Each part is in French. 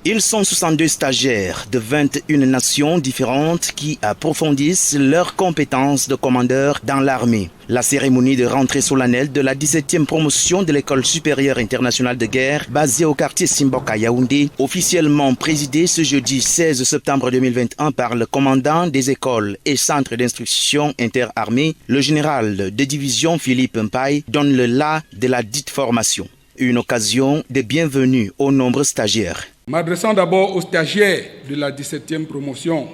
Ils sont 62 stagiaires de 21 nations différentes qui approfondissent leurs compétences de commandeur dans l'armée. La cérémonie de rentrée solennelle de la 17e promotion de l'École supérieure internationale de guerre basée au quartier Simbok à Yaoundé, officiellement présidée ce jeudi 16 septembre 2021 par le commandant des écoles et centres d'instruction interarmées, le général de division Philippe Mpaye, donne le la de la dite formation. Une occasion de bienvenue aux nombreux stagiaires. M'adressant d'abord aux stagiaires de la 17e promotion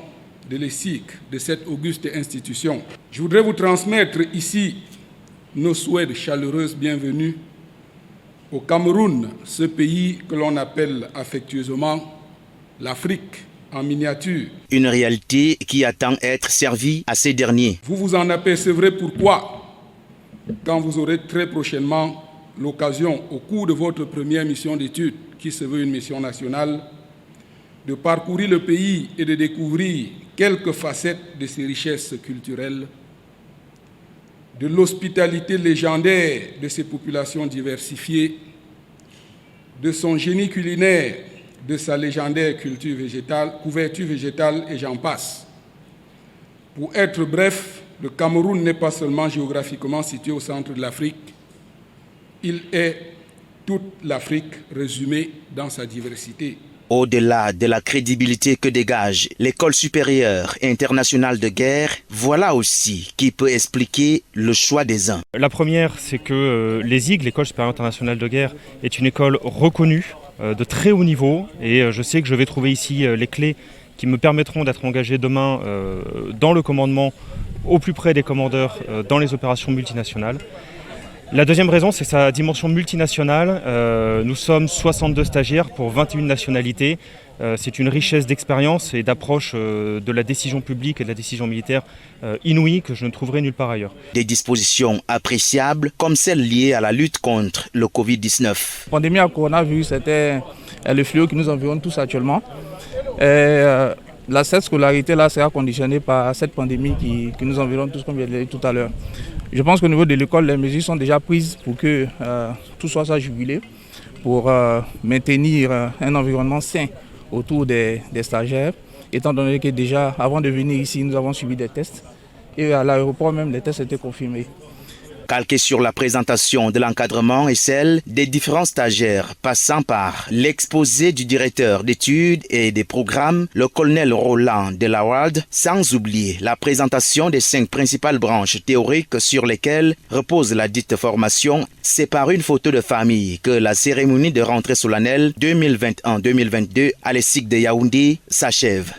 de l'ESIC, de cette auguste institution, je voudrais vous transmettre ici nos souhaits de chaleureuse bienvenue au Cameroun, ce pays que l'on appelle affectueusement l'Afrique en miniature. Une réalité qui attend être servie à ces derniers. Vous vous en apercevrez pourquoi quand vous aurez très prochainement l'occasion, au cours de votre première mission d'études, qui se veut une mission nationale, de parcourir le pays et de découvrir quelques facettes de ses richesses culturelles, de l'hospitalité légendaire de ses populations diversifiées, de son génie culinaire, de sa légendaire couverture végétale et j'en passe. Pour être bref, le Cameroun n'est pas seulement géographiquement situé au centre de l'Afrique, il est toute l'Afrique résumée dans sa diversité. Au-delà de la crédibilité que dégage l'École supérieure internationale de guerre, voilà aussi qui peut expliquer le choix des uns. La première, c'est que l'ESIG, l'École supérieure internationale de guerre, est une école reconnue de très haut niveau et je sais que je vais trouver ici les clés qui me permettront d'être engagé demain dans le commandement au plus près des commandeurs dans les opérations multinationales. La deuxième raison, c'est sa dimension multinationale. Nous sommes 62 stagiaires pour 21 nationalités. C'est une richesse d'expérience et d'approche de la décision publique et de la décision militaire inouïe que je ne trouverai nulle part ailleurs. Des dispositions appréciables comme celles liées à la lutte contre le Covid-19. La pandémie à coronavirus, c'était le fléau qui nous environne tous actuellement. Cette scolarité-là sera conditionnée par cette pandémie qui nous environne tous, comme je l'ai dit tout à l'heure. Je pense qu'au niveau de l'école, les mesures sont déjà prises pour que tout soit jugulé, pour maintenir un environnement sain autour des stagiaires, étant donné que déjà, avant de venir ici, nous avons subi des tests. Et à l'aéroport même, les tests étaient confirmés. Calqué sur la présentation de l'encadrement et celle des différents stagiaires, passant par l'exposé du directeur d'études et des programmes, le colonel Roland Delawald, sans oublier la présentation des 5 principales branches théoriques sur lesquelles repose la dite formation, c'est par une photo de famille que la cérémonie de rentrée solennelle 2021-2022 à l'ESIC de Yaoundé s'achève.